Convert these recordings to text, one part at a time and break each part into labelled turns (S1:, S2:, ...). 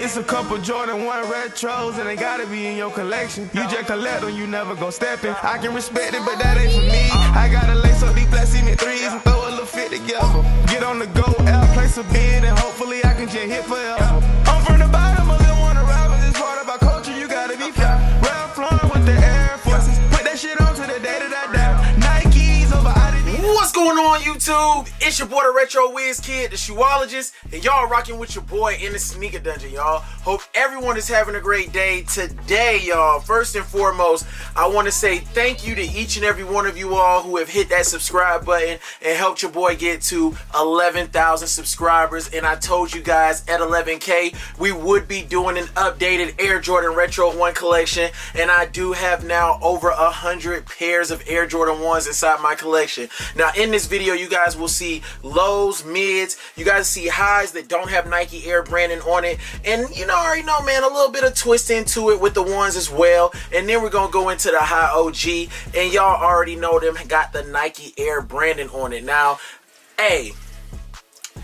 S1: It's a couple Jordan 1 retros and they gotta be in your collection. You just collect them, you never gon' step in. I can respect it, but that ain't for me. I gotta lace up these black cement threes and throw a little fit together. Get on the go out, place a bid, and hopefully I can just hit forever. I'm from the bottom, a little wanna ride with this part about culture, you gotta be fly. Ralph Lauren with the Air Forces, put that shit on to the day that I die. Nikes over Adidas.
S2: What's going on, YouTube? It's your boy, DaRetroWizKid, the shoeologist, and y'all rocking with your boy in the sneaker dungeon, y'all. Hope everyone is having a great day today, y'all. First and foremost, I want to say thank you to each and every one of you all who have hit that subscribe button and helped your boy get to 11,000 subscribers. And I told you guys at 11K we would be doing an updated Air Jordan Retro 1 collection, and I do have now over 100 pairs of Air Jordan 1s inside my collection. Now in this video you guys will see lows, mids, you guys see highs that don't have Nike Air branding on it, and you know, already know, man, a little bit of twist into it with the ones as well. And then we're gonna go into the high OG, and y'all already know them got the Nike Air branding on it. Now, hey,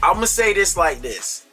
S2: I'm gonna say this like this.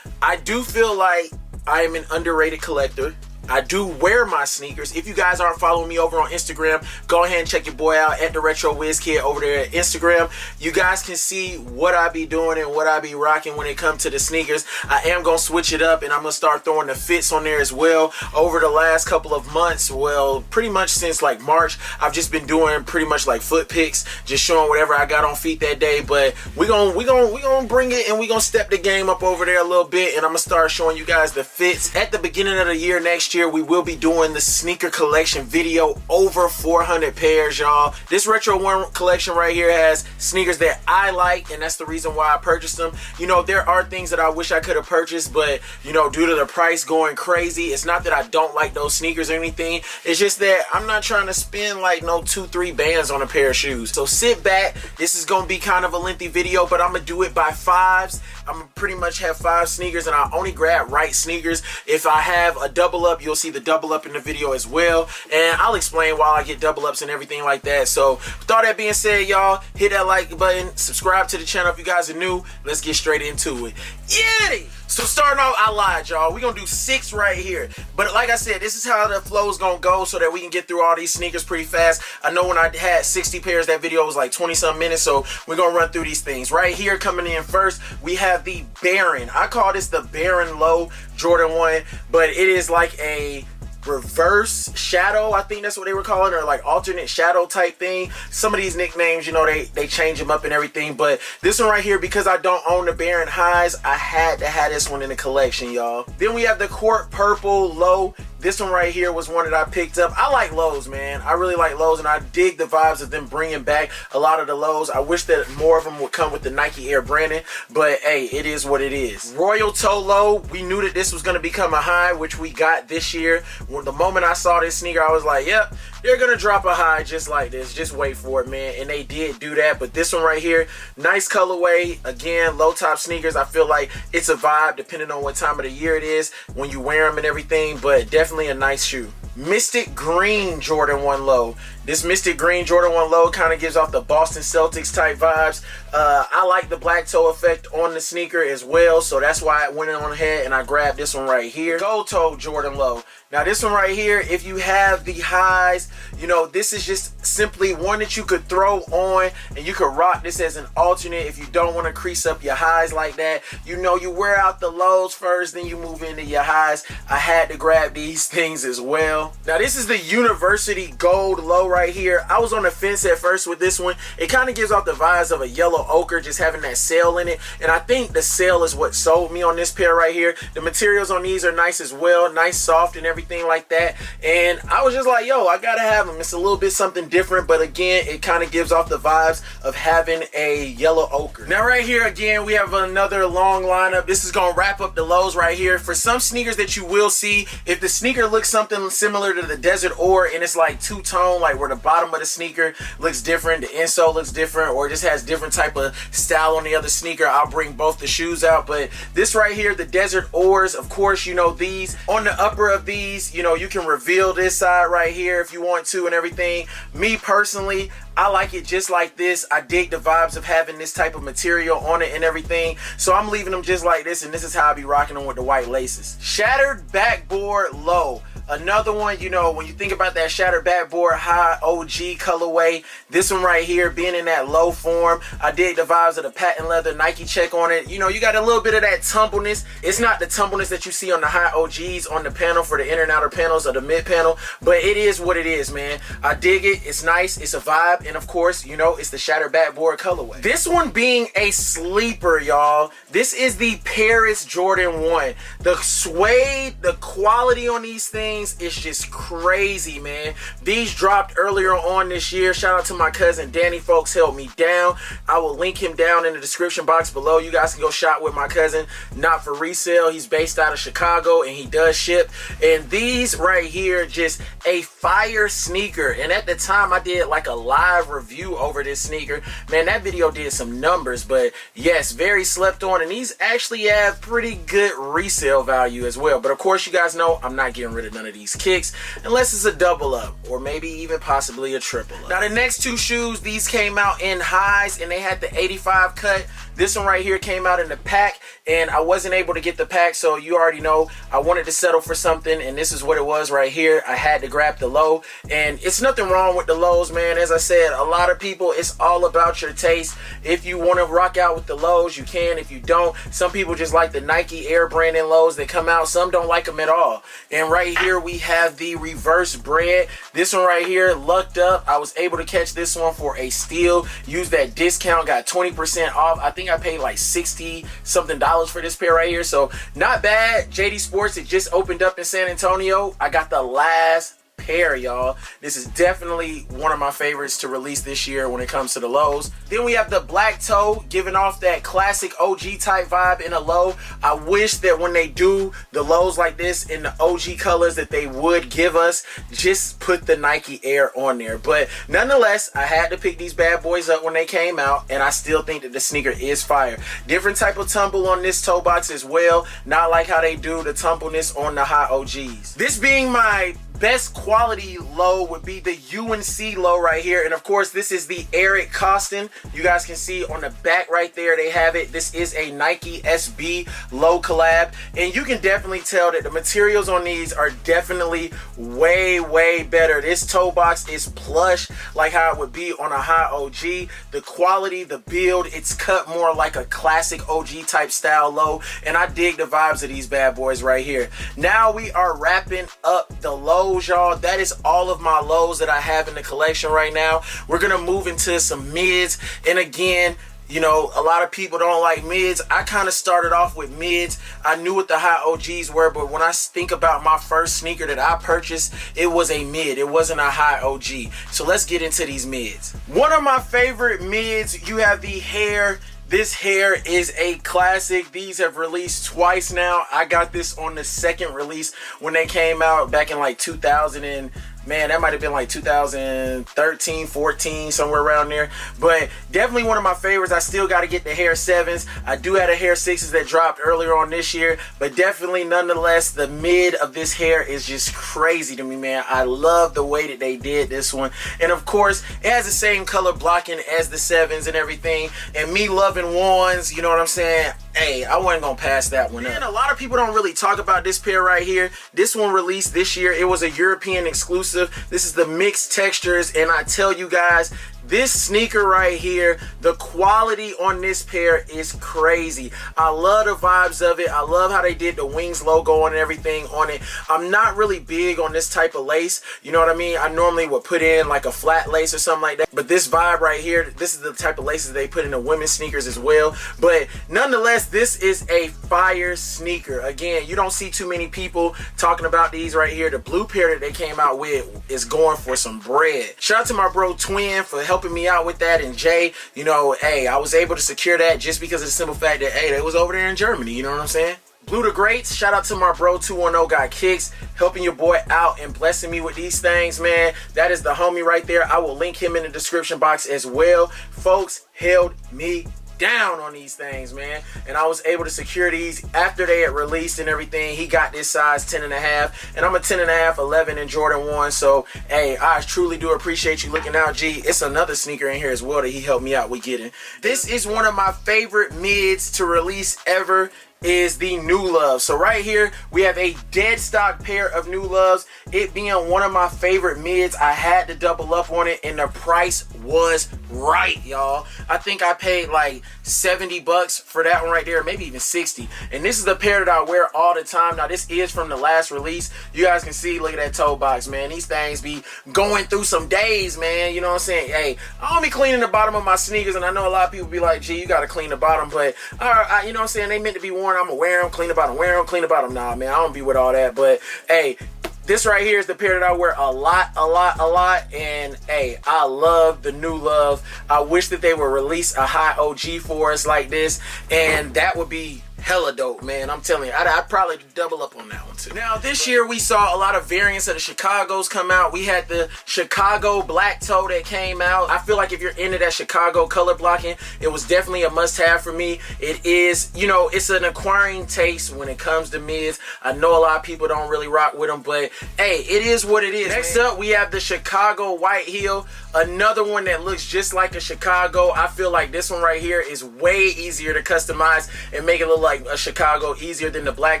S2: I do feel like I am an underrated collector. I do wear my sneakers. If you guys aren't following me over on Instagram, go ahead and check your boy out at DaRetroWizKid over there at Instagram. You guys can see what I be doing and what I be rocking when it comes to the sneakers. I am going to switch it up, and I'm going to start throwing the fits on there as well. Over the last couple of months, well, pretty much since like March, I've just been doing pretty much like foot pics, just showing whatever I got on feet that day. But we gonna bring it, and we gonna step the game up over there a little bit, and I'm gonna start showing you guys the fits. At the beginning of the year next year, we will be doing the sneaker collection video, over 400 pairs, y'all. This Retro 1 collection right here has sneakers that I like, and that's the reason why I purchased them. You know, there are things that I wish I could have purchased, but you know, due to the price going crazy, it's not that I don't like those sneakers or anything. It's just that I'm not trying to spend like no 2-3 bands on a pair of shoes. So sit back. This is gonna be kind of a lengthy video, but I'm gonna do it by fives. I'm gonna pretty much have 5 sneakers, and I only grab right sneakers. If I have a double up, you'll see the double up in the video as well, and I'll explain why I get double ups and everything like that. So with all that being said, y'all, hit that like button, subscribe to the channel if you guys are new. Let's get straight into it. Yeah! So starting off, I lied, y'all. We're gonna do 6 right here, but like I said, this is how the flow is gonna go so that we can get through all these sneakers pretty fast. I know when I had 60 pairs, that video was like 20-some minutes, so we're gonna run through these things. Right here, coming in first, we have the Baron. I call this the Baron Low Jordan 1, but it is like a reverse shadow, I think that's what they were calling, or like alternate shadow type thing. Some of these nicknames, you know, they change them up and everything, but this one right here, because I don't own the Baron highs, I had to have this one in the collection, y'all. Then we have the Court Purple Low. This one right here was one that I picked up. I like lows, man. I really like lows, and I dig the vibes of them bringing back a lot of the lows. I wish that more of them would come with the Nike Air branding, but hey, it is what it is. Royal Toe Low, we knew that this was going to become a high, which we got this year. When the moment I saw this sneaker, I was like, yep, they're going to drop a high just like this. Just wait for it, man. And they did do that. But this one right here, nice colorway. Again, low top sneakers. I feel like it's a vibe depending on what time of the year it is when you wear them and everything, but definitely a nice shoe. Mystic Green Jordan 1 Low. This Mystic Green Jordan 1 Low kind of gives off the Boston Celtics type vibes. I like the black toe effect on the sneaker as well, so that's why I went on ahead and I grabbed this one right here. Gold Toe Jordan Low. Now this one right here, if you have the highs, you know, this is just simply one that you could throw on, and you could rock this as an alternate if you don't want to crease up your highs like that. You know, you wear out the lows first, then you move into your highs. I had to grab these things as well. Now this is the University Gold Low right here. I was on the fence at first with this one. It kind of gives off the vibes of a yellow ochre, just having that sail in it, and I think the sail is what sold me on this pair right here. The materials on these are nice as well, nice soft and everything like that, and I was just like, yo, I gotta have them. It's a little bit something different, but again, it kind of gives off the vibes of having a yellow ochre. Now right here again, we have another long lineup. This is gonna wrap up the lows right here. For some sneakers that you will see, if the sneaker looks something similar similar to the Desert Ore, and it's like two-tone, like where the bottom of the sneaker looks different, the insole looks different, or it just has different type of style on the other sneaker. I'll bring both the shoes out, but this right here, the Desert Ores, of course, you know, these on the upper of these, you know, you can reveal this side right here if you want to and everything. Me personally, I like it just like this. I dig the vibes of having this type of material on it and everything. So I'm leaving them just like this, and this is how I be rocking them with the white laces. Shattered backboard low. Another one, you know, when you think about that shattered backboard high OG colorway, this one right here being in that low form, I dig the vibes of the patent leather Nike check on it. You know, you got a little bit of that tumbleness. It's not the tumbleness that you see on the high OGs on the panel for the inner and outer panels or the mid panel, but it is what it is, man. I dig it. It's nice. It's a vibe. And of course, you know, it's the shattered backboard colorway. This one being a sleeper, y'all. This is the Paris Jordan 1. The suede, the quality on these things is just crazy, man. These dropped earlier on this year. Shout out to my cousin Danny. Folks held me down. I will link him down in the description box below. You guys can go shop with my cousin, not for resale. He's based out of Chicago and he does ship. And these right here, just a fire sneaker. And at the time I did like a live review over this sneaker. Man, that video did some numbers, but yes, very slept on, and these actually have pretty good resale value as well. But of course, you guys know I'm not getting rid of none of these kicks unless it's a double up or maybe even possibly a triple up. Now the next two shoes, these came out in highs and they had the 85 cut. This one right here came out in the pack, and I wasn't able to get the pack, so you already know I wanted to settle for something, and this is what it was right here. I had to grab the low, and it's nothing wrong with the lows, man. As I said, a lot of people, it's all about your taste. If you want to rock out with the lows, you can. If you don't, some people just like the Nike Air branding lows that come out. Some don't like them at all. And right here we have the reverse bread. This one right here, lucked up. I was able to catch this one for a steal. Used that discount, got 20% off. I think I paid like $60 something for this pair right here, so not bad. JD Sports, it just opened up in San Antonio. I got the last pair, y'all. This is definitely one of my favorites to release this year when it comes to the lows. Then we have the black toe, giving off that classic OG type vibe in a low. I wish that when they do the lows like this in the OG colors that they would give us, just put the Nike Air on there. But nonetheless, I had to pick these bad boys up when they came out, and I still think that the sneaker is fire. Different type of tumble on this toe box as well, not like how they do the tumbleness on the high OGs. This being my best quality low would be the UNC low right here, and of course this is the Eric Costin. You guys can see on the back right there they have it. This is a Nike SB low collab, and you can definitely tell that the materials on these are definitely way better. This toe box is plush like how it would be on a high OG. The quality, the build, it's cut more like a classic OG type style low, and I dig the vibes of these bad boys right here. Now we are wrapping up the low, y'all. That is all of my lows that I have in the collection right now. We're gonna move into some mids, and again, you know, a lot of people don't like mids. I kind of started off with mids. I knew what the high OGs were, but when I think about my first sneaker that I purchased, it was a mid. It wasn't a high OG. So let's get into these mids. One of my favorite mids, you have the Hair. This Hair is a classic. These have released twice now. I got this on the second release when they came out back in like 2000 and man, that might have been like 2013, 14, somewhere around there. But definitely one of my favorites. I still got to get the Hair 7s. I do have a Hair 6s that dropped earlier on this year. But definitely, nonetheless, the mid of this Hair is just crazy to me, man. I love the way that they did this one. And of course, it has the same color blocking as the 7s and everything. And me loving 1s, you know what I'm saying? Hey, I wasn't gonna pass that one up. And a lot of people don't really talk about this pair right here. This one released this year. It was a European exclusive. This is the mixed textures, and I tell you guys, this sneaker right here, the quality on this pair is crazy. I love the vibes of it. I love how they did the Wings logo and everything on it. I'm not really big on this type of lace. You know what I mean? I normally would put in like a flat lace or something like that. But this vibe right here, this is the type of laces they put in the women's sneakers as well. But nonetheless, this is a fire sneaker. Again, you don't see too many people talking about these right here. The blue pair that they came out with is going for some bread. Shout out to my bro Twin for helping me out with that, and Jay, you know, hey, I was able to secure that just because of the simple fact that, hey, they was over there in Germany, you know what I'm saying? Blue the Greats, shout out to my bro 210 Got Kicks, helping your boy out and blessing me with these things, man. That is the homie right there. I will link him in the description box as well. Folks held me down on these things, man, and I was able to secure these after they had released and everything. He got this size 10.5, and I'm a 10.5, 11 in Jordan 1. So hey, I truly do appreciate you looking out, G. It's another sneaker in here as well that he helped me out with getting. This is one of my favorite mids to release ever, is the New Love. So right here we have a dead stock pair of New Loves. It being one of my favorite mids, I had to double up on it, and the price was right, y'all. I think I paid like 70 bucks for that one right there, maybe even 60. And this is the pair that I wear all the time. Now this is from the last release. You guys can see, look at that toe box, man. These things be going through some days, man. You know what I'm saying? Hey, I don't be cleaning the bottom of my sneakers, and I know a lot of people be like, gee, you gotta clean the bottom, but you know what I'm saying, they meant to be worn. I'm gonna wear them, clean the bottom, wear them, clean the bottom. Nah, man, I don't be with all that. But hey, this right here is the pair that I wear a lot, and hey, I love the New Love. I wish that they would release a high OG for us like this, and that would be hella dope, man. I'm telling you, I'd probably double up on that one too. Now this year we saw a lot of variants of the Chicagos come out. We had the Chicago black toe that came out. I feel like if you're into that Chicago color blocking, it was definitely a must-have for me. It is, you know, it's an acquiring taste when it comes to mids. I know a lot of people don't really rock with them, but hey, it is what it is. Next up we have the Chicago white heel, another one that looks just like a Chicago. I feel like this one right here is way easier to customize and make it look like a Chicago, easier than the black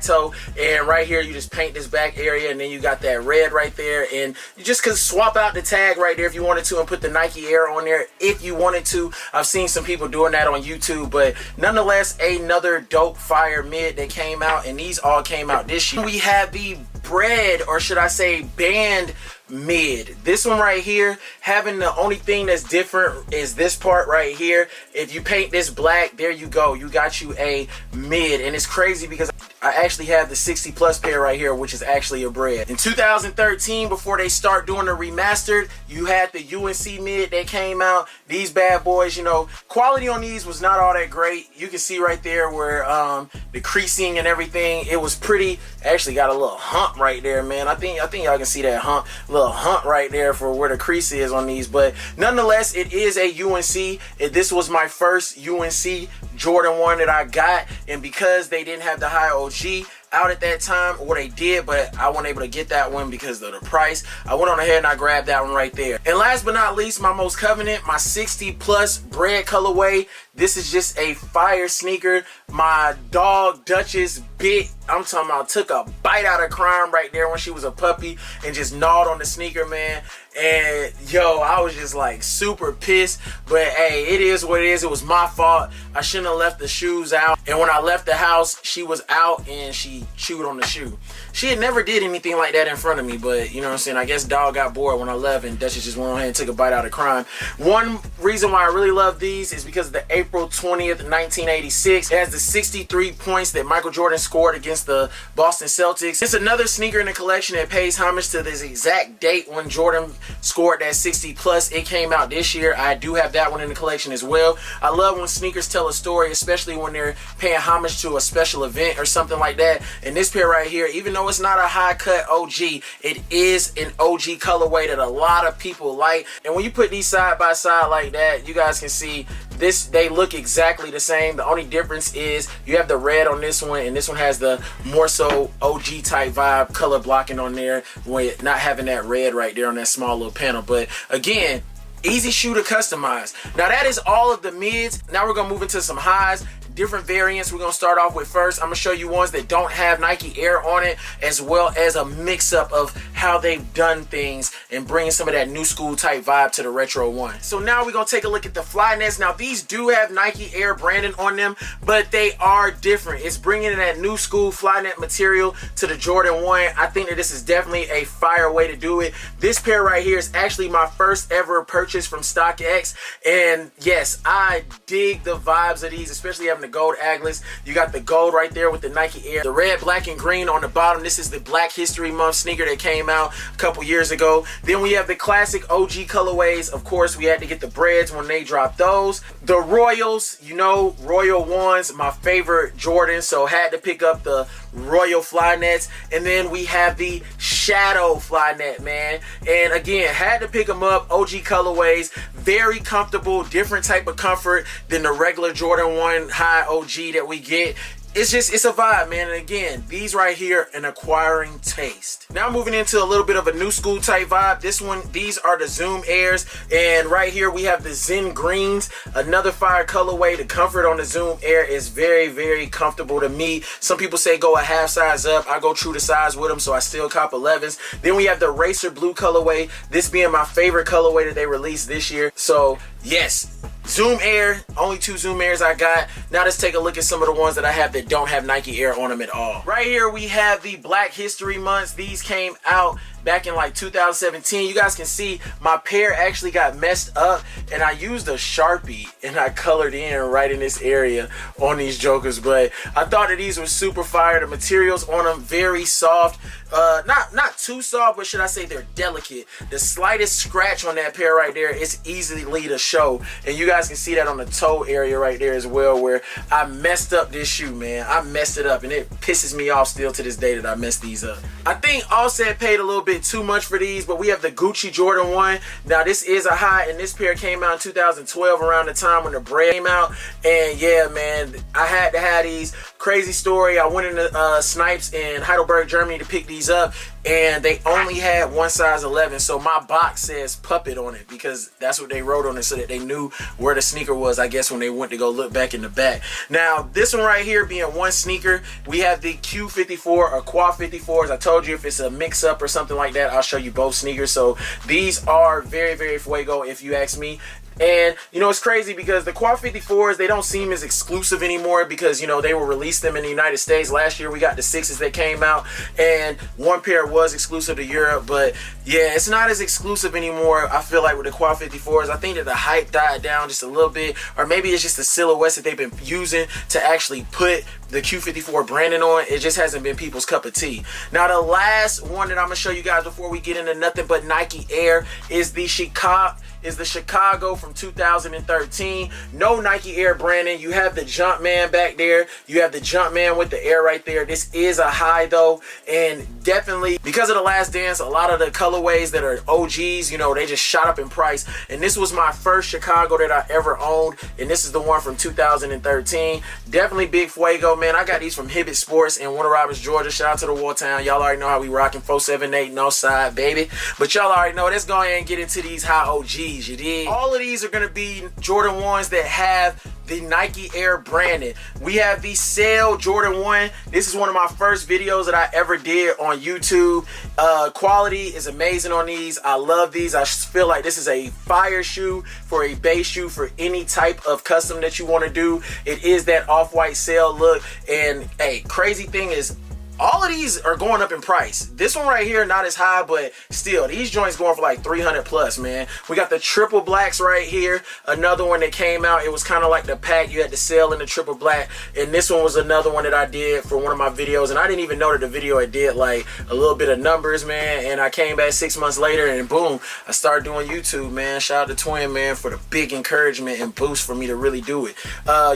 S2: toe. And right here you just paint this back area, and then you got that red right there, and you just could swap out the tag right there if you wanted to and put the Nike Air on there if you wanted to. I've seen some people doing that on YouTube, but nonetheless, another dope fire mid that came out, and these all came out this year. We have the bread, or should I say band mid. This one right here, having the only thing that's different is this part right here. If you paint this black, there you go, you got you a mid. And it's crazy because I actually have the 60 plus pair right here, which is actually a bread. In 2013, before they start doing the remastered, you had the UNC mid that came out. These bad boys, you know, quality on these was not all that great. You can see right there where the creasing and everything, it was pretty, actually got a little hump right there, man. I think y'all can see that hump, little hump right there for where the crease is on these. But nonetheless, it is a UNC. This was my first UNC Jordan 1 that I got, and because they didn't have the high OG out at that time, or they did, but I wasn't able to get that one because of the price, I went on ahead and I grabbed that one right there. And last but not least, my most coveted, my 60 plus bread colorway. This is just a fire sneaker. My dog Duchess bit, I'm talking about, took a bite out of crime right there when she was a puppy and just gnawed on the sneaker, man. And yo, I was just like super pissed, but hey, it is what it is. It was my fault. I shouldn't have left the shoes out. And when I left the house, she was out and she chewed on the shoe. She had never did anything like that in front of me, but you know what I'm saying, I guess dog got bored when I left and Duchess just went ahead and took a bite out of crime. One reason why I really love these is because of the April 20th, 1986. It has the 63 points that Michael Jordan scored against the Boston Celtics. It's another sneaker in the collection that pays homage to this exact date when Jordan scored that 60 plus. It came out this year. I do have that one in the collection as well. I love when sneakers tell a story, especially when they're paying homage to a special event or something like that. And this pair right here, even though it's not a high cut OG, it is an OG colorway that a lot of people like. And when you put these side by side like that, you guys can see this, they look exactly the same. The only difference is you have the red on this one, and this one has the more so OG type vibe color blocking on there, with not having that red right there on that small little panel. But again, easy shoe to customize. Now that is all of the mids. Now we're gonna move into some highs. Different variants we're gonna start off with first. I'm gonna show you ones that don't have Nike Air on it, as well as a mix-up of how they've done things and bringing some of that new school type vibe to the retro one. So now we're gonna take a look at the Flyknits. Now these do have Nike Air branding on them, but they are different. It's bringing in that new school Flyknit material to the Jordan 1. I think that this is definitely a fire way to do it. This pair right here is actually my first ever purchase from StockX, and yes, I dig the vibes of these, especially having the the gold aglet. You got the gold right there with the Nike Air. The red, black, and green on the bottom. This is the Black History Month sneaker that came out a couple years ago. Then we have the classic OG colorways. Of course, we had to get the breads when they dropped those. The Royals, you know, Royal Ones, my favorite Jordan, so had to pick up the Royal Flyknits. And then we have the Shadow Flyknit, man. And again, had to pick them up. OG colorways, very comfortable, different type of comfort than the regular Jordan 1 high OG that we get. It's a vibe, man. And again, these right here, an acquiring taste. Now moving into a little bit of a new school type vibe. These are the Zoom Airs, and right here we have the Zen Greens, another fire colorway. The comfort on the Zoom Air is very, very comfortable to me. Some people say go a half size up. I go true to size with them, so I still cop 11s. Then we have the Racer Blue colorway, this being my favorite colorway that they released this year. So yes, Zoom Air, only 2 Zoom Airs I got. Now let's take a look at some of the ones that I have that don't have Nike Air on them at all. Right here we have the Black History Months. These came out back in like 2017. You guys can see my pair actually got messed up, and I used a Sharpie and I colored in right in this area on these jokers. But I thought that these were super fire. The materials on them very soft, not too soft, but should I say they're delicate. The slightest scratch on that pair right there is easily to show, and you guys can see that on the toe area right there as well, where I messed up this shoe, man. I messed it up, and it pisses me off still to this day that I messed these up. I think Offset paid a little bit too much for these, but we have the Gucci Jordan 1. Now this is a high, and this pair came out in 2012 around the time when the bread came out. And yeah, man, I had to have these. Crazy story, I went into Snipes in Heidelberg, Germany to pick these up, and they only had one size 11, so my box says Puppet on it because that's what they wrote on it, so that they knew where the sneaker was, I guess, when they went to go look back in the back. Now this one right here being one sneaker, we have the Q54 or Quad 54s. I told you if it's a mix up or something like that, I'll show you both sneakers. So these are very, very fuego if you ask me. And you know, it's crazy because the Quad 54s, they don't seem as exclusive anymore because, you know, they will release them in the United States. Last year we got the 6s that came out, and one pair was exclusive to Europe, but yeah, it's not as exclusive anymore. I feel like with the Quad 54s, I think that the hype died down just a little bit, or maybe it's just the silhouettes that they've been using to actually put the Q54 branding on. It just hasn't been people's cup of tea. Now the last one that I'm gonna show you guys before we get into nothing but Nike Air is the Chicago from 2013. No Nike Air branding. You have the Jumpman back there. You have the Jumpman with the Air right there. This is a high though, and definitely because of the Last Dance, a lot of the colorways that are OGs, you know, they just shot up in price. And this was my first Chicago that I ever owned, and this is the one from 2013. Definitely big fuego, man. I got these from Hibbett Sports in Warner Robins, Georgia. Shout out to the Wartown. Y'all already know how we rocking 478 no side, baby. But y'all already know. Let's go ahead and get into these high OGs, you dig? All of these are gonna be Jordan 1s that have the Nike Air branding. We have the Sail Jordan 1. This is one of my first videos that I ever did on YouTube. Quality is amazing on these. I love these. I feel like this is a fire shoe for a base shoe for any type of custom that you want to do. It is that off-white Sail look, and hey, crazy thing is, all of these are going up in price. This one right here, not as high, but still, these joints going for like 300 plus, man. We got the triple blacks right here. Another one that came out, it was kind of like the pack. You had to sell in the triple black. And this one was another one that I did for one of my videos. And I didn't even know that the video I did like a little bit of numbers, man. And I came back 6 months later and boom, I started doing YouTube, man. Shout out to Twin, man, for the big encouragement and boost for me to really do it.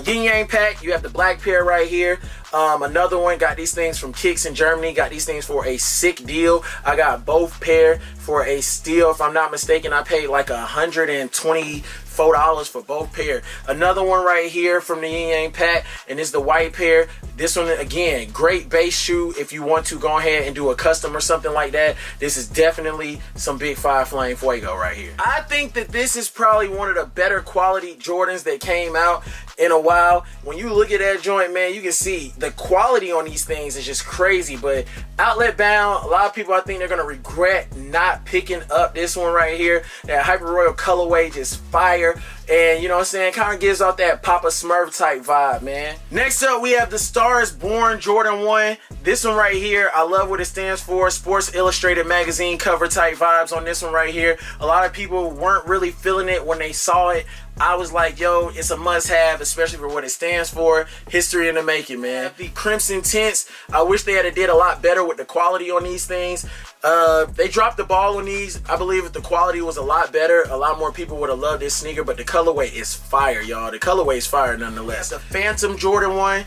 S2: Yin Yang pack, you have the black pair right here. Another one, got these things from Kicks in Germany, got these things for a sick deal. I got both pair for a steal. If I'm not mistaken, I paid like $124 for both pair. Another one right here from the Yin Yang pack, and it's the white pair. This one, again, great base shoe if you want to go ahead and do a custom or something like that. This is definitely some big fire flame fuego right here. I think that this is probably one of the better quality Jordans that came out in a while. When you look at that joint, man, you can see the quality on these things is just crazy. But outlet bound, a lot of people, I think they're gonna regret not picking up this one right here. That Hyper Royal colorway, just fire. And you know what I'm saying, kind of gives off that Papa Smurf type vibe, man. Next up, we have the Stars Born Jordan 1. This one right here, I love what it stands for. Sports Illustrated magazine cover type vibes on this one right here. A lot of people weren't really feeling it when they saw it. I was like, yo, it's a must-have, especially for what it stands for. History in the making, man. The Crimson Tints, I wish they had did a lot better with the quality on these things. They dropped the ball on these. I believe if the quality was a lot better, a lot more people would have loved this sneaker, but the colorway is fire, y'all. The colorway is fire nonetheless. The Phantom Jordan 1,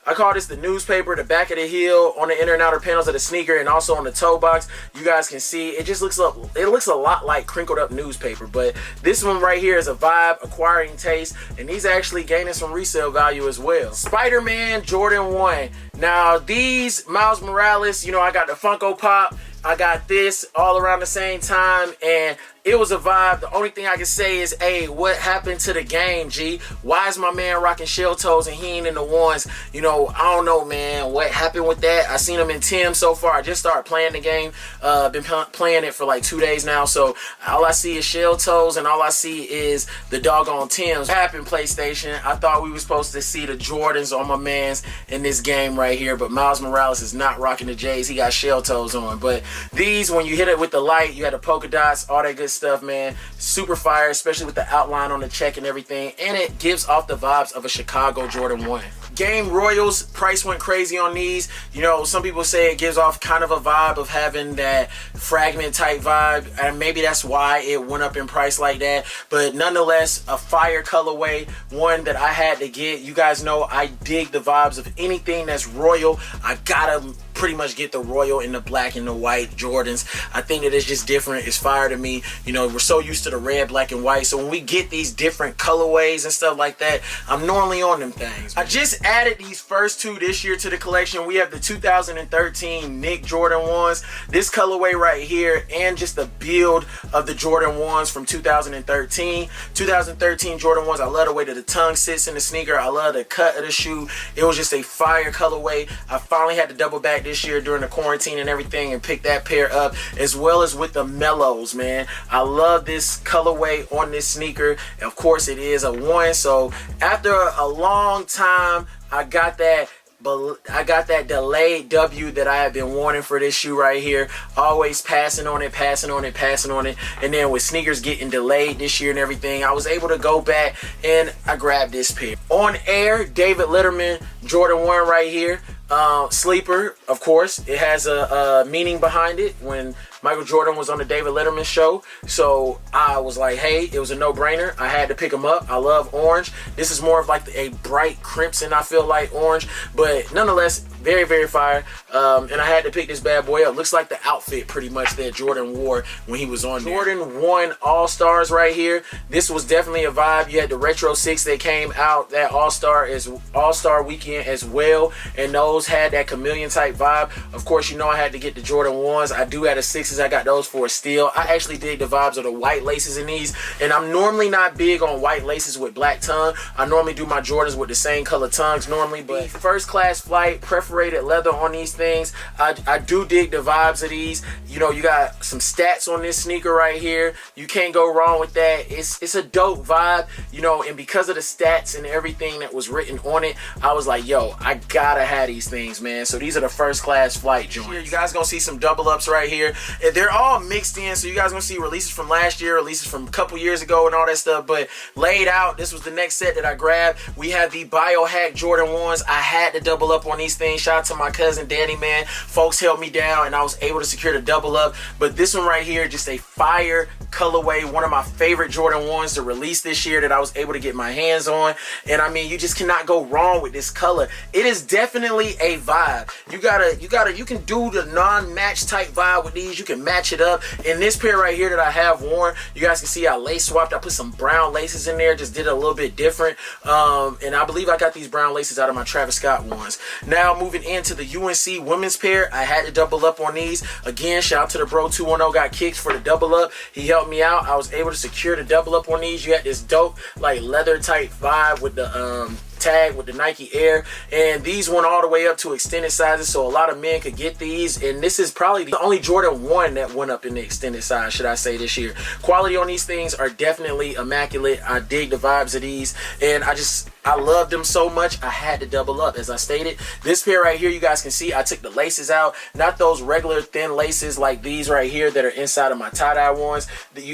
S2: I call this the newspaper, the back of the heel, on the inner and outer panels of the sneaker, and also on the toe box. You guys can see, it just looks a lot like crinkled up newspaper, but this one right here is a vibe, acquiring taste, and these actually gaining some resale value as well. Spider-Man Jordan 1. Now these, Miles Morales, you know, I got the Funko Pop, I got this all around the same time, and it was a vibe. The only thing I can say is, hey, what happened to the game, G? Why is my man rocking shell toes and he ain't in the ones? You know, I don't know, man. What happened with that? I seen him in Tim so far. I just started playing the game. Been playing it for like 2 days now, so all I see is shell toes and all I see is the doggone Tims. What happened, PlayStation? I thought we were supposed to see the Jordans on my man's in this game right here, but Miles Morales is not rocking the J's. He got shell toes on. But these, when you hit it with the light, you had the polka dots, all that good stuff, man. Super fire, especially with the outline on the check and everything, and it gives off the vibes of a Chicago Jordan 1. Game Royals, price went crazy on these. You know, some people say it gives off kind of a vibe of having that fragment type vibe, and maybe that's why it went up in price like that. But nonetheless, a fire colorway, one that I had to get. You guys know I dig the vibes of anything that's royal. I gotta pretty much get the royal in the black and the white Jordans. I think that it's just different. It's fire to me. You know, we're so used to the red, black, and white. So when we get these different colorways and stuff like that, I'm normally on them things. I just added these first two this year to the collection. We have the 2013 Nick Jordan 1s. This colorway right here, and just the build of the Jordan 1s from 2013. 2013 Jordan 1s, I love the way that the tongue sits in the sneaker. I love the cut of the shoe. It was just a fire colorway. I finally had to double back this year during the quarantine and everything and pick that pair up, as well as with the mellows, man. I love this colorway on this sneaker. Of course, it is a 1, so after a long time, I got that delayed W that I have been wanting for this shoe right here. Always passing on it. And then with sneakers getting delayed this year and everything, I was able to go back and I grabbed this pair. On air, David Letterman Jordan 1 right here. Sleeper, of course. It has a meaning behind it. When Michael Jordan was on the David Letterman show, so I was like, hey, it was a no-brainer. I had to pick him up. I love orange. This is more of like a bright crimson, I feel like, orange, but nonetheless, very, very fire. And I had to pick this bad boy up. Looks like the outfit pretty much that Jordan wore when he was on there. Jordan 1 All-Stars right here. This was definitely a vibe. You had the Retro 6 that came out that All-Star weekend as well, and those had that chameleon type vibe. Of course, you know I had to get the Jordan 1s. I do have the 6s. I got those for a steal. I actually dig the vibes of the white laces in these, and I'm normally not big on white laces with black tongue. I normally do my Jordans with the same color tongues normally, but first class flight, perforated leather on these things. I do dig the vibes of these. You know, you got some stats on this sneaker right here. You can't go wrong with that. It's a dope vibe, you know, and because of the stats and everything that was written on it, I was like, yo, I gotta have these things, man. So these are the first class flight joints. Here, you guys gonna see some double ups right here. They're all mixed in, so you guys gonna see releases from last year, releases from a couple years ago, and all that stuff. But laid out, this was the next set that I grabbed. We have the Biohack Jordan 1s. I had to double up on these things. Shout out to my cousin Danny, man. Folks held me down, and I was able to secure the double up. But this one right here, just a fire colorway. One of my favorite Jordan 1s to release this year that I was able to get my hands on. And I mean, you just cannot go wrong with this color. It is definitely a vibe. You can do the non-match type vibe with these. You can match it up. In this pair right here that I have worn, you guys can see I lace swapped. I put some brown laces in there, just did it a little bit different. And I believe I got these brown laces out of my Travis Scott ones. Now moving into the UNC women's pair, I had to double up on these. Again, shout out to the bro 210 got kicks for the double up. He helped me out. I was able to secure the double up on these. You had this dope like leather type vibe with the THAG with the Nike Air, and these went all the way up to extended sizes, so a lot of men could get these, and this is probably the only Jordan 1 that went up in the extended size, should I say, this year. Quality on these things are definitely immaculate. I dig the vibes of these, and I love them so much I had to double up. As I stated, this pair right here, you guys can see I took the laces out, not those regular thin laces like these right here that are inside of my tie-dye ones.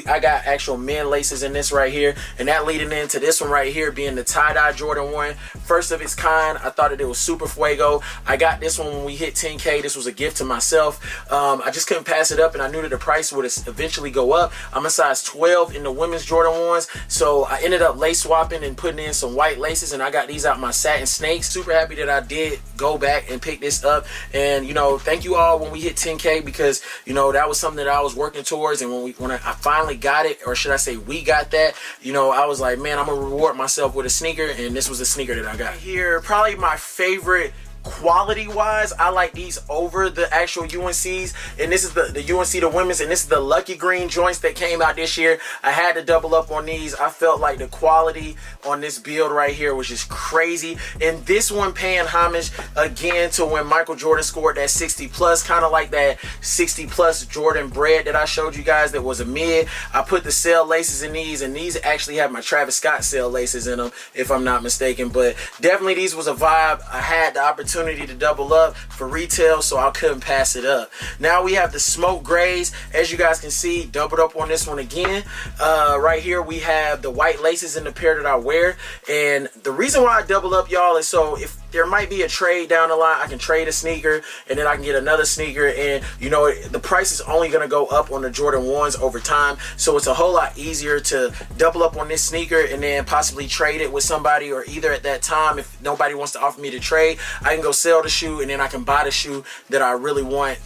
S2: I got actual men laces in this right here, and that leading into this one right here being the tie-dye Jordan 1, first of its kind. I thought that it was super fuego. I got this one when we hit 10K. This was a gift to myself. I just couldn't pass it up, and I knew that the price would eventually go up. I'm a size 12 in the women's Jordan 1s, so I ended up lace swapping and putting in some white laces, and I got these out my satin snakes. Super happy that I did go back and pick this up, and you know, thank you all when we hit 10K, because you know that was something that I was working towards, and when I finally got it, or should I say we got that, you know, I was like, man, I'm gonna reward myself with a sneaker, and this was the sneaker that I got here. Probably my favorite quality wise. I like these over the actual UNCs, and this is the UNC the women's, and this is the lucky green joints that came out this year. I had to double up on these. I felt like the quality on this build right here was just crazy, and this one paying homage again to when Michael Jordan scored that 60 plus, kind of like that 60 plus Jordan bread that I showed you guys that was a mid. I put the cell laces in these, and these actually have my Travis Scott cell laces in them if I'm not mistaken, but definitely these was a vibe. I had the opportunity to double up for retail, so I couldn't pass it up. Now we have the smoke grays. As you guys can see, doubled up on this one again. Right here we have the white laces in the pair that I wear, and the reason why I double up, y'all, is so if there might be a trade down the line, I can trade a sneaker and then I can get another sneaker, and you know, the price is only going to go up on the Jordan 1s over time, so it's a whole lot easier to double up on this sneaker and then possibly trade it with somebody, or either at that time, if nobody wants to offer me to trade, I can go sell the shoe and then I can buy the shoe that I really want,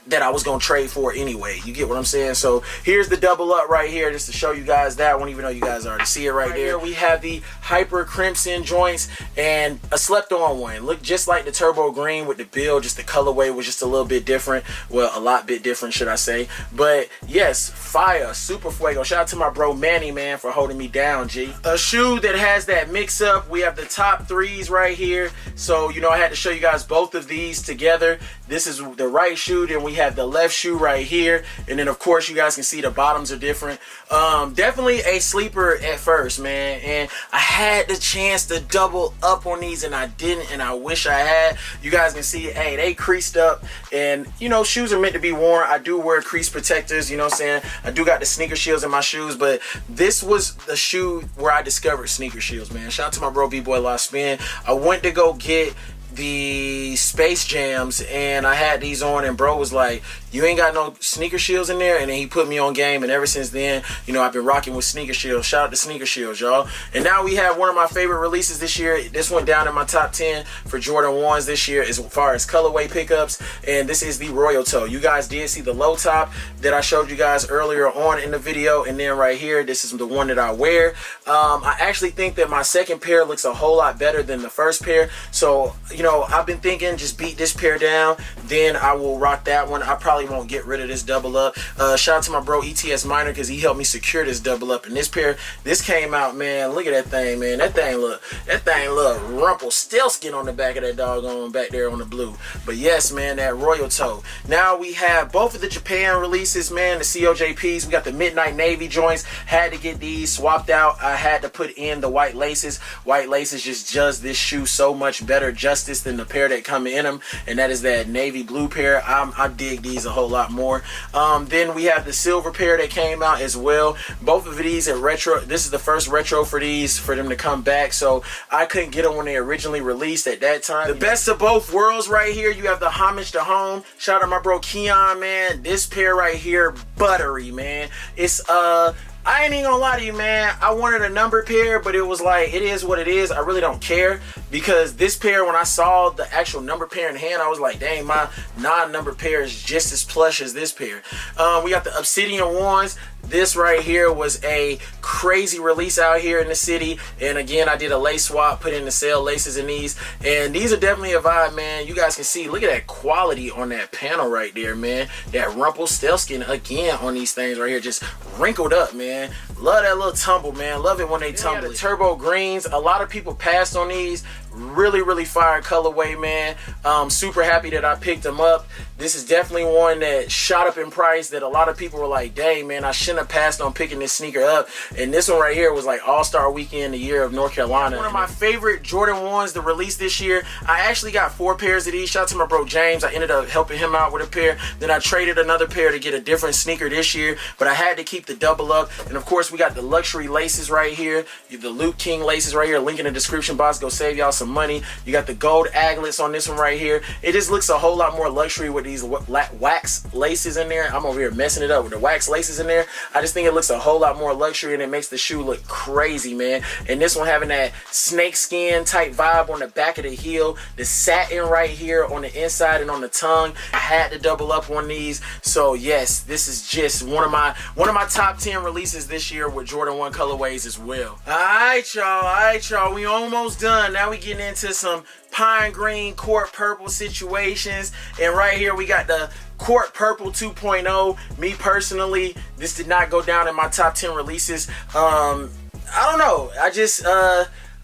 S2: that I was gonna trade for anyway. You get what I'm saying? So here's the double up right here, just to show you guys that one, even though you guys already see it right there. We have the hyper crimson joints and a slept on one. Look just like the turbo green with the build, just the colorway was just a little bit different. Well, a lot bit different, should I say. But yes, fire, super fuego. Shout out to my bro Manny, man, for holding me down, G. A shoe that has that mix up. We have the top threes right here. So, you know, I had to show you guys both of these together. This is the right shoe, then we have the left shoe right here, and then of course you guys can see the bottoms are different. Definitely a sleeper at first, man, and I had the chance to double up on these and I didn't, and I wish I had. You guys can see, hey, they creased up, and you know, shoes are meant to be worn. I do wear crease protectors, you know what I'm saying? I do got the sneaker shields in my shoes, but this was the shoe where I discovered sneaker shields, man. Shout out to my bro B-Boy La Spin. I went to go get the Space Jams and I had these on, and bro was like, you ain't got no sneaker shields in there, and then he put me on game, and ever since then, you know, I've been rocking with sneaker shields. Shout out to sneaker shields, y'all. And now we have one of my favorite releases this year. This went down in my top 10 for Jordan 1s this year as far as colorway pickups, and this is the Royal Toe. You guys did see the low top that I showed you guys earlier on in the video, and then right here, this is the one that I wear. I actually think that my second pair looks a whole lot better than the first pair, so you know, I've been thinking just beat this pair down, then I will rock that one. I probably won't get rid of this double up. Shout out to my bro ETS Minor, because he helped me secure this double up. And this pair, this came out, man. Look at that thing, man. That thing look Rumpelstiltskin on the back of that doggone back there on the blue. But yes, man, that Royal Toe. Now we have both of the Japan releases, man. The COJPs. We got the Midnight Navy joints. Had to get these swapped out. I had to put in the white laces. White laces just does this shoe so much better justice than the pair that come in them, and that is that navy blue pair. I dig these a whole lot more. Then we have the silver pair that came out as well. Both of these at retro. This is the first retro for these, for them to come back, so I couldn't get them when they originally released at that time. The best of both worlds right here. You have the homage to home. Shout out to my bro Keon, man. This pair right here, buttery, man. It's I ain't even gonna lie to you, man. I wanted a number pair, but it was like, it is what it is. I really don't care, because this pair, when I saw the actual number pair in hand, I was like, dang, my non-number pair is just as plush as this pair. We got the Obsidian ones. This right here was a crazy release out here in the city, and again, I did a lace swap, put in the sale laces in these, and these are definitely a vibe, man. You guys can see, look at that quality on that panel right there, man. That Rumpelstiltskin again on these things right here, just wrinkled up, man. Love that little tumble, man. Love it when they tumble. The turbo greens, a lot of people passed on these. Really fire colorway, man. Super happy that I picked them up. This is definitely one that shot up in price, that a lot of people were like, dang, man, I shouldn't have passed on picking this sneaker up. And this one right here was like All-Star Weekend, the year of North Carolina. One of my favorite Jordan 1s to release this year. I actually got 4 pairs of these. Shout out to my bro James. I ended up helping him out with a pair. Then I traded another pair to get a different sneaker this year, but I had to keep the double up. And of course, we got the luxury laces right here, the Luke King laces right here. Link in the description box. Go save y'all some money. You got the gold aglets on this one right here. It just looks a whole lot more luxury with these wax laces in there. I'm over here messing it up with the wax laces in there. I just think it looks a whole lot more luxury, and it makes the shoe look crazy, man. And this one having that snake skin type vibe on the back of the heel, the satin right here on the inside and on the tongue. I had to double up on these. So yes, this is just one of my top 10 releases this year with Jordan 1 colorways as well. Alright y'all, we almost done. Now we getting into some pine green court purple situations, and right here we got the court purple 2.0. Me personally, this did not go down in my top 10 releases. I don't know,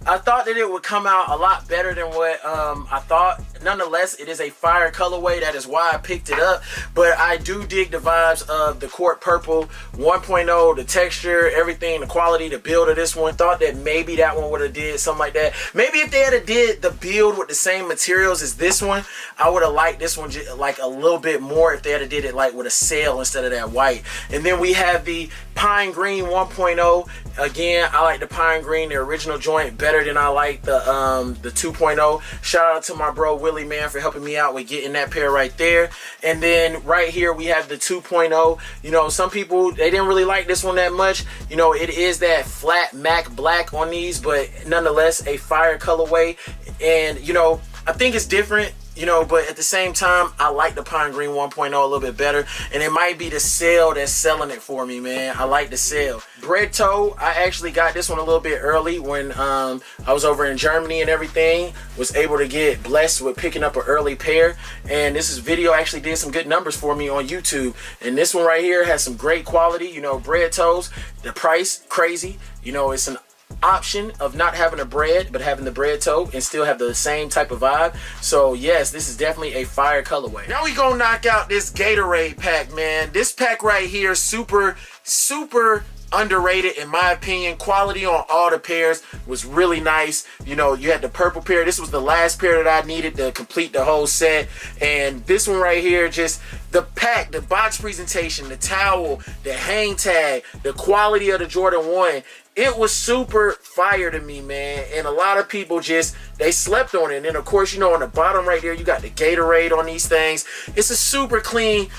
S2: I thought that it would come out a lot better than what I thought. Nonetheless, it is a fire colorway. That is why I picked it up. But I do dig the vibes of the court purple 1.0, the texture, everything, the quality, the build of this one. Thought that maybe that one would have did something like that. Maybe if they had did the build with the same materials as this one, I would have liked this one like a little bit more if they had did it like with a sail instead of that white. And then we have the pine green 1.0. Again, I like the pine green, the original joint, better than I like the 2.0. Shout out to my bro Willie, man, for helping me out with getting that pair right there. And then right here we have the 2.0. You know, some people, they didn't really like this one that much. You know, it is that flat matte black on these, but nonetheless a fire colorway. And you know, I think it's different, you know, but at the same time, I like the pine green 1.0 a little bit better, and it might be the sail that's selling it for me, man. I like the sail. Bread toe, I actually got this one a little bit early when I was over in Germany and everything. Was able to get blessed with picking up an early pair, and this video actually did some good numbers for me on YouTube. And this one right here has some great quality, you know, bread toes. The price, crazy. You know, it's an option of not having a bread but having the bread toe and still have the same type of vibe. So yes, this is definitely a fire colorway. Now we gonna knock out this Gatorade pack, man. This pack right here, super underrated in my opinion. Quality on all the pairs was really nice. You know, you had the purple pair. This was the last pair that I needed to complete the whole set. And this one right here, just the pack, the box presentation, the towel, the hang tag, the quality of the Jordan 1. It was super fire to me, man. And a lot of people just, they slept on it. And then of course, you know, on the bottom right there, you got the Gatorade on these things. It's a super clean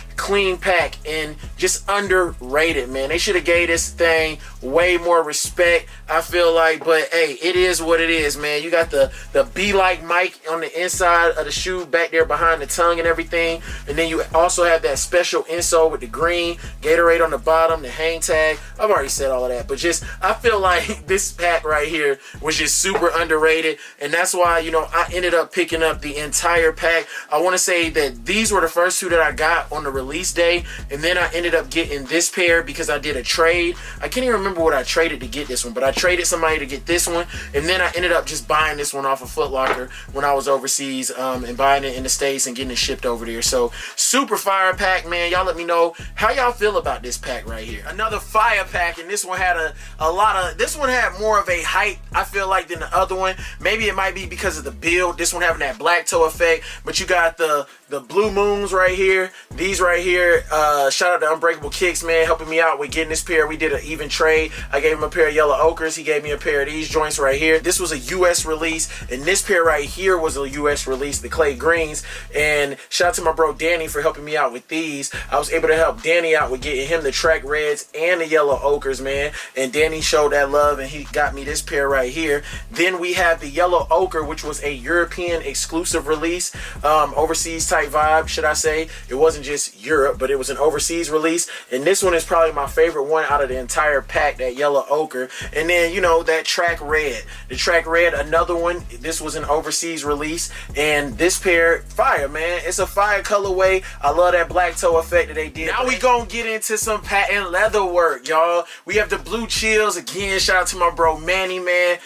S2: pack and just underrated, man. They should have gave this thing way more respect, I feel like. But hey, it is what it is, man. You got the Be Like Mike on the inside of the shoe back there behind the tongue and everything. And then you also have that special insole with the green Gatorade on the bottom, the hang tag. I've already said all of that, but just, I feel like this pack right here was just super underrated, and that's why, you know, I ended up picking up the entire pack. I want to say that these were the first two that I got on the release day, and then I ended up getting this pair because I did a trade. I can't even remember what I traded to get this one, but I traded somebody to get this one, and then I ended up just buying this one off of Foot Locker when I was overseas, and buying it in the States and getting it shipped over there. So super fire pack, man. Y'all let me know how y'all feel about this pack right here. Another fire pack, and this one had a lot of, this one had more of a hype, I feel like, than the other one. Maybe it might be because of the build. This one having that black toe effect, but you got the blue moons right here. These right here, shout out to Unbreakable Kicks, man, helping me out with getting this pair. We did an even trade. I gave him a pair of yellow ochres. He gave me a pair of these joints right here. This was a US release, and this pair right here was a US release, the clay greens. And shout out to my bro Danny for helping me out with these. I was able to help Danny out with getting him the track reds and the yellow ochres, man. And Danny showed that love, and he got me this pair right here. Then we have the yellow ochre Ochre, which was a European exclusive release, overseas type vibe, should I say. It wasn't just Europe, but it was an overseas release. And this one is probably my favorite one out of the entire pack, that yellow ochre. And then, you know, that track red. The track red, another one. This was an overseas release. And this pair, fire, man. It's a fire colorway. I love that black toe effect that they did. Now we gonna get into some patent leather work, y'all. We have the blue chills. Again, shout out to my bro Manny, man.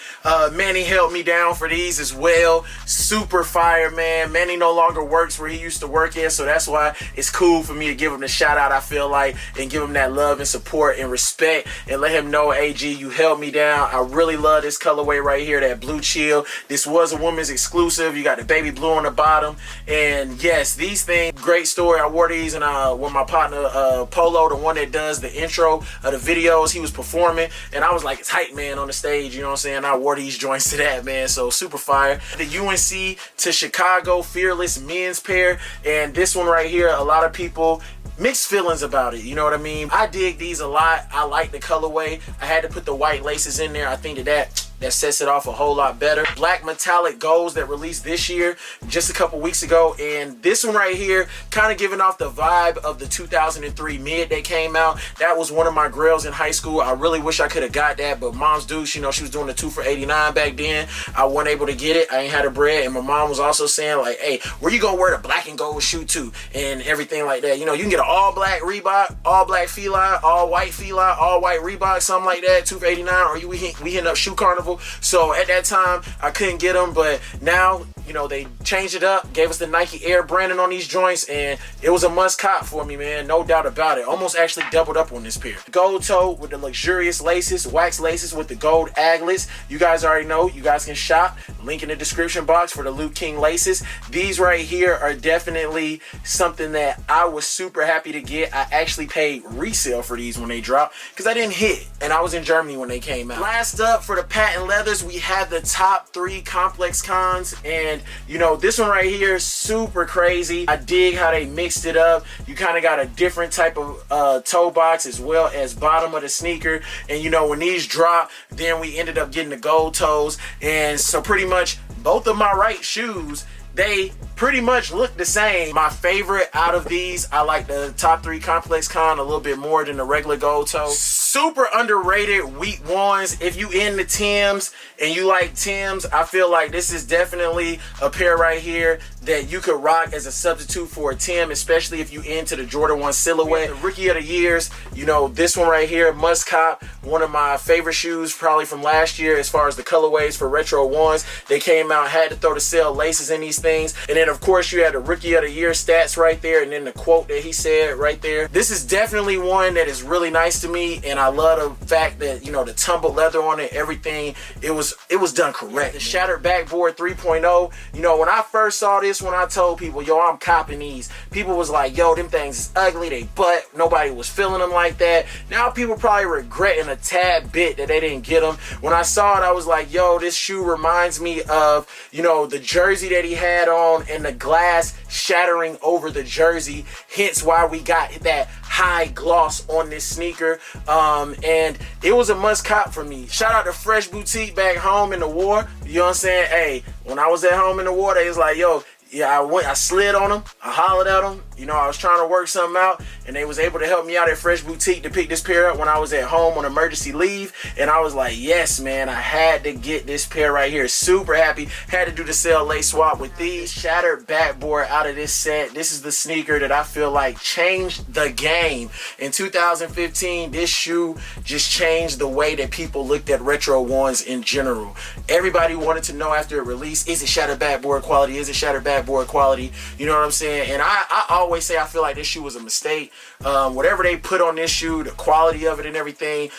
S2: Manny held me down for these as well. Super fire, man. Manny no longer works where he used to work at, so that's why it's cool for me to give him the shout out, I feel like, and give him that love and support and respect, and let him know, AG, you held me down. I really love this colorway right here, that blue chill. This was a woman's exclusive. You got the baby blue on the bottom, and yes, these things, great story. I wore these and with my partner Polo, the one that does the intro of the videos. He was performing, and I was like his hype man on the stage, you know what I'm saying? I wore these joints to that, man, so super fire. The UNC to Chicago Fearless men's pair, and this one right here, a lot of people mixed feelings about it, you know what I mean? I dig these a lot. I like the colorway. I had to put the white laces in there. I think that sets it off a whole lot better. Black metallic golds that released this year, just a couple weeks ago, and this one right here kind of giving off the vibe of the 2003 mid that came out. That was one of my grails in high school. I really wish I could have got that, but mom's deuce, you know, she was doing the 2 for $89 back then. I wasn't able to get it. I ain't had the bread, and my mom was also saying like, hey, where you gonna wear the black and gold shoe to, and everything like that. You know, you can get an all black Reebok, all black Feli, all white Feli, all white Reebok, something like that, 2 for $89, or we hitting up Shoe Carnival. So at that time I couldn't get them, but now, you know, they changed it up, gave us the Nike Air branding on these joints, and it was a must cop for me, man, no doubt about it. Almost actually doubled up on this pair. Gold toe with the luxurious laces, wax laces with the gold aglets. You guys already know, you guys can shop. Link in the description box for the Luke King laces. These right here are definitely something that I was super happy to get. I actually paid resale for these when they dropped because I didn't hit, and I was in Germany when they came out. Last up for the patent leathers, we have the top 3 complex cons, and you know, this one right here, super crazy. I dig how they mixed it up. You kind of got a different type of toe box as well as bottom of the sneaker, and you know, when these drop, then we ended up getting the gold toes, and so pretty much both of my right shoes, they pretty much look the same. My favorite out of these, I like the top 3 complex con a little bit more than the regular gold toe. Super underrated wheat ones. If you in the Tims and you like Tims, I feel like this is definitely a pair right here that you could rock as a substitute for a Tim, especially if you into the Jordan 1 silhouette. The rookie of the years, you know, this one right here, must cop. One of my favorite shoes probably from last year as far as the colorways for retro ones. They came out, had to throw the sale laces in these things, and then of course you had the rookie of the year stats right there, and then the quote that he said right there. This is definitely one that is really nice to me, and I love the fact that, you know, the tumbled leather on it, everything, it was done correct. The shattered backboard 3.0, you know, when I first saw this, when I told people, yo, I'm copping these, people was like, yo, them things is ugly, they butt, nobody was feeling them like that. Now people probably regretting a tad bit that they didn't get them. When I saw it, I was like, yo, this shoe reminds me of, you know, the jersey that he had on and the glass shattering over the jersey, hence why we got that high gloss on this sneaker, and it was a must cop for me. Shout out to Fresh Boutique back home in the war, you know what I'm saying? Hey, when I was at home in the war, they was like, yo, yeah, I slid on them, I hollered at them, you know, I was trying to work something out, and they was able to help me out at Fresh Boutique to pick this pair up when I was at home on emergency leave, and I was like, yes, man, I had to get this pair right here. Super happy. Had to do the sale lace swap with these. Shattered backboard out of this set. This is the sneaker that I feel like changed the game. In 2015, this shoe just changed the way that people looked at retro ones in general. Everybody wanted to know after it released, is it shattered backboard quality? Is it shattered backboard quality? You know what I'm saying? And I always say I feel like this shoe was a mistake. Whatever they put on this shoe, the quality of it and everything,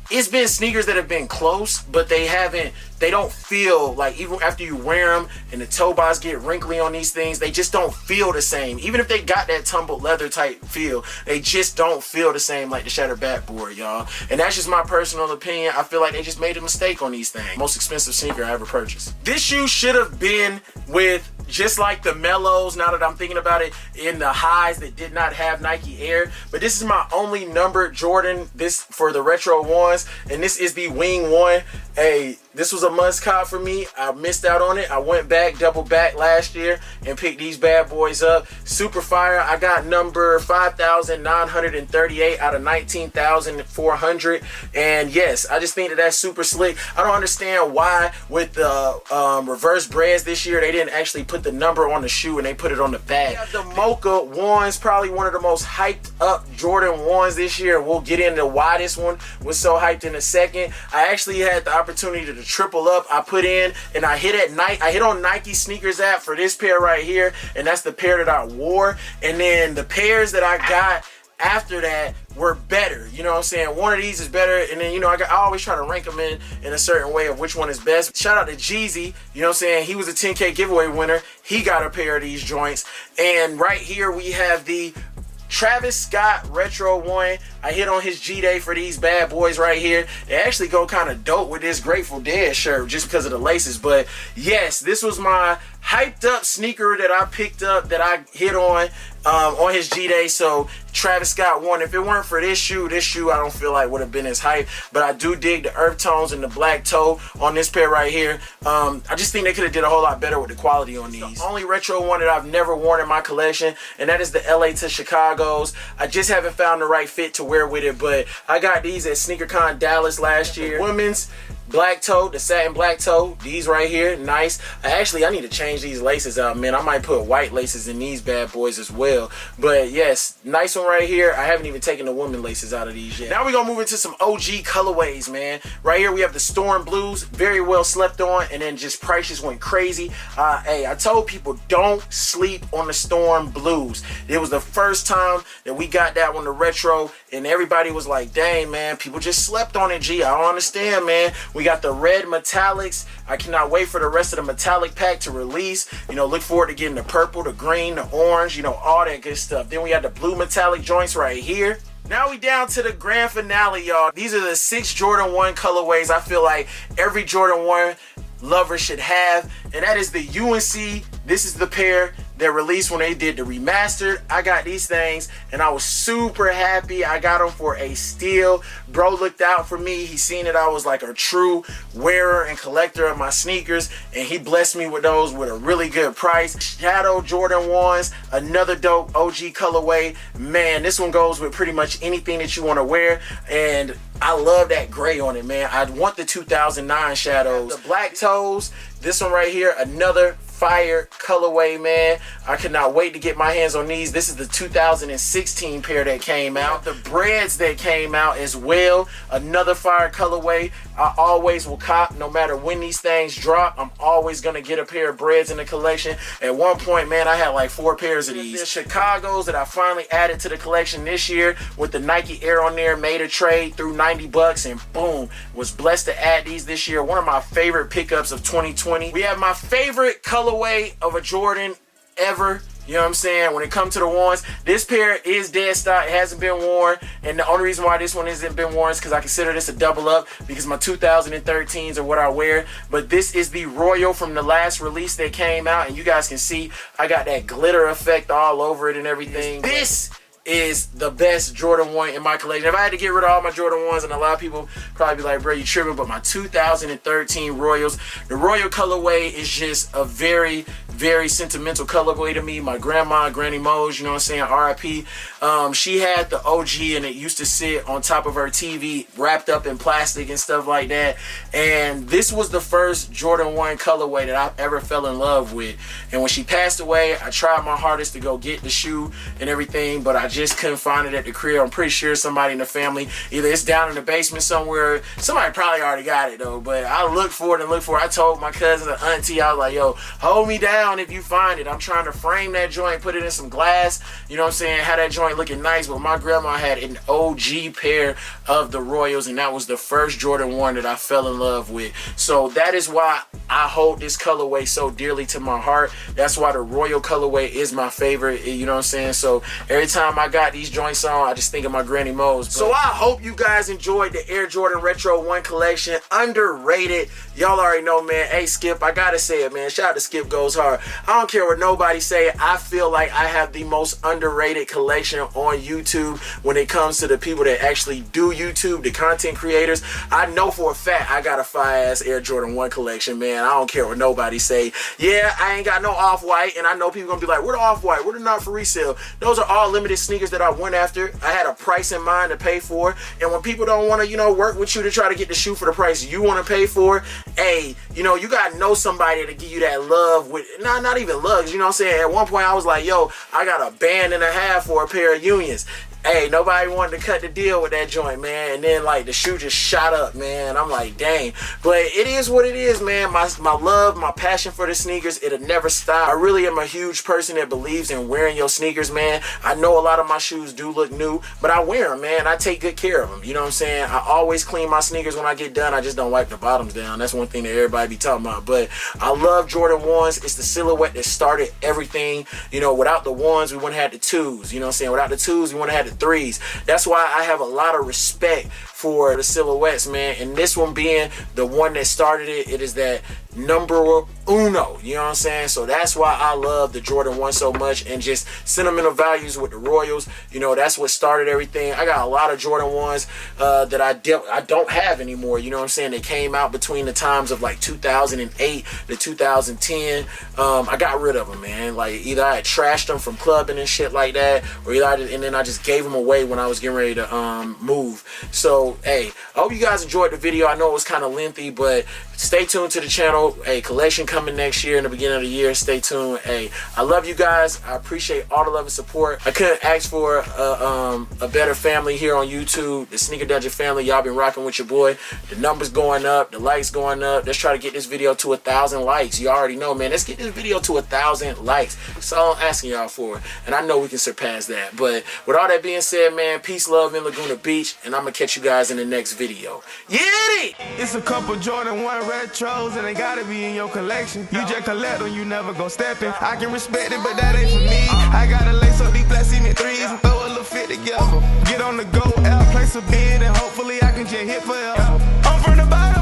S2: it's been sneakers that have been close, but they don't feel like, even after you wear them and the toe box get wrinkly on these things, they just don't feel the same. Even if they got that tumbled leather type feel, they just don't feel the same like the shattered backboard, y'all. And that's just my personal opinion. I feel like they just made a mistake on these things. Most expensive sneaker I ever purchased. This shoe should have been with, just like the Mellows, now that I'm thinking about it, in the highs that did not have Nike Air. But this is my only numbered Jordan, this for the retro ones, and this is the Wing 1. Hey, This was a must cop for me. I missed out on it. I went back, double back last year and picked these bad boys up. Super fire. I got number 5,938 out of 19,400. And yes, I just think that that's super slick. I don't understand why with the reverse breads this year, they didn't actually put the number on the shoe and they put it on the bag. Yeah, the Mocha ones, probably one of the most hyped up Jordan ones this year. We'll get into why this one was so hyped in a second. I actually had the opportunity to triple up. I put in and I hit on Nike sneakers app for this pair right here, and that's the pair that I wore. And then the pairs that I got after that were better, you know what I'm saying? One of these is better, and then, you know, I always try to rank them in a certain way of which one is best. Shout out to Jeezy, you know what I'm saying? He was a 10K giveaway winner. He got a pair of these joints. And right here we have the Travis Scott Retro one. I hit on his G-Day for these bad boys right here. They actually go kind of dope with this Grateful Dead shirt just because of the laces. But yes, this was my hyped up sneaker that I picked up, that I hit on his G-Day. So Travis Scott won. If it weren't for this shoe I don't feel like would have been as hype. But I do dig the earth tones and the black toe on this pair right here. I just think they could have did a whole lot better with the quality on these. The only retro one that I've never worn in my collection, and that is the LA to Chicago's. I just haven't found the right fit to wear with it, but I got these at SneakerCon Dallas last year. Women's black toe, the satin black toe, these right here, nice. I need to change these laces out, man. I might put white laces in these bad boys as well. But yes, nice one right here. I haven't even taken the women laces out of these yet. Now we're gonna move into some OG colorways, man. Right here we have the Storm Blues, very well slept on, and then just prices went crazy. Hey, I told people don't sleep on the Storm Blues. It was the first time that we got that one, the retro, and everybody was like, dang, man, people just slept on it, G. I don't understand, man. We got the red metallics. I cannot wait for the rest of the metallic pack to release. You know, look forward to getting the purple, the green, the orange, you know, all that good stuff. Then we have the blue metallic joints right here. Now we down to the grand finale, y'all. These are the 6 Jordan 1 colorways I feel like every Jordan 1 lover should have, and that is the UNC. This is the pair that released when they did the remastered. I got these things and I was super happy. I got them for a steal. Bro looked out for me. He seen that I was like a true wearer and collector of my sneakers, and he blessed me with those with a really good price. Shadow Jordan 1s, another dope OG colorway. Man, this one goes with pretty much anything that you want to wear, and I love that gray on it, man. I want the 2009 shadows. The black toes, this one right here, another fire colorway, man. I cannot wait to get my hands on these. This is the 2016 pair that came out. The breads that came out as well, another fire colorway. I always will cop no matter when these things drop. I'm always gonna get a pair of breads in the collection. At one point, man, I had like 4 pairs of these. The Chicago's that I finally added to the collection this year with the Nike Air on there, made a trade through 90 bucks, and boom, was blessed to add these this year. One of my favorite pickups of 2020. We have my favorite colorway of a Jordan ever. You know what I'm saying? When it comes to the ones, this pair is dead stock. It hasn't been worn, and the only reason why this one hasn't been worn is because I consider this a double up, because my 2013s are what I wear. But this is the Royal from the last release that came out, and you guys can see I got that glitter effect all over it and everything. This is the best Jordan 1 in my collection. If I had to get rid of all my Jordan 1s, and a lot of people probably be like, bro, you tripping, but my 2013 Royals, the Royal colorway is just a very, very sentimental colorway to me. My grandma, Granny Mose, you know what I'm saying, RIP. She had the OG, and it used to sit on top of her TV wrapped up in plastic and stuff like that. And this was the first Jordan 1 colorway that I ever fell in love with. And when she passed away, I tried my hardest to go get the shoe and everything, but I just couldn't find it at the crib. I'm pretty sure somebody in the family, either it's down in the basement somewhere. Somebody probably already got it though, but I looked for it and looked for it. I told my cousin and auntie, I was like, yo, hold me down if you find it. I'm trying to frame that joint, put it in some glass, you know what I'm saying, have that joint looking nice. But my grandma had an OG pair of the Royals, and that was the first Jordan 1 that I fell in love with. So that is why I hold this colorway so dearly to my heart. That's why the Royal colorway is my favorite, you know what I'm saying. So every time I got these joints on, I just think of my Granny Mose. So I hope you guys enjoyed the Air Jordan Retro 1 collection. Underrated. Y'all already know, man. Hey, Skip, I gotta say it, man. Shout out to Skip Goes Hard. I don't care what nobody say. I feel like I have the most underrated collection on YouTube when it comes to the people that actually do YouTube, the content creators. I know for a fact I got a fire-ass Air Jordan 1 collection, man. I don't care what nobody say. Yeah, I ain't got no off-white, and I know people gonna be like, where the off-white? Where the not for resale? Those are all limited sneakers that I went after. I had a price in mind to pay for, and when people don't want to, you know, work with you to try to get the shoe for the price you want to pay for, hey, you know, you gotta know somebody to give you that love with, not even love, you know what I'm saying? At one point I was like, yo, I got a band and a half for a pair of Unions. Hey, nobody wanted to cut the deal with that joint, man. And then, like, the shoe just shot up, man. I'm like, dang. But it is what it is, man. My love, my passion for the sneakers, it'll never stop. I really am a huge person that believes in wearing your sneakers, man. I know a lot of my shoes do look new, but I wear them, man. I take good care of them. You know what I'm saying? I always clean my sneakers when I get done. I just don't wipe the bottoms down. That's one thing that everybody be talking about. But I love Jordan 1s. It's the silhouette that started everything. You know, without the 1s, we wouldn't have the 2s. You know what I'm saying? Without the 2s, we wouldn't have the 3s. That's why I have a lot of respect for the silhouettes, man. And this one being the one that started it, it is that number uno, you know what I'm saying? So that's why I love the Jordan 1 so much, and just sentimental values with the Royals. You know, that's what started everything. I got a lot of Jordan 1s that I don't have anymore, you know what I'm saying? They came out between the times of like 2008 to 2010. I got rid of them, man. Like, either I had trashed them from clubbing and shit like that, or and then I just gave them away when I was getting ready to move. So, hey, I hope you guys enjoyed the video. I know it was kind of lengthy, but stay tuned to the channel. A collection coming next year in the beginning of the year. Stay tuned. Hey, I love you guys. I appreciate all the love and support. I couldn't ask for a better family here on YouTube. The Sneaker Dungeon family. Y'all been rocking with your boy. The numbers going up. The likes going up. Let's try to get this video to 1,000 likes. You already know, man. Let's get this video to 1,000 likes. That's all I'm asking y'all for. And I know we can surpass that. But with all that being said, man, peace, love in Laguna Beach. And I'm going to catch you guys in the next video. Yiddy!
S1: It's a couple Jordan 1 retros and they gotta be in your collection. You just collect them, you never gon' step in. I can respect it, but that ain't for me. I gotta lace up these black cement 3s and throw a little fit together. Get on the go, out, place a bid, and hopefully I can just hit forever. I'm from the bottom.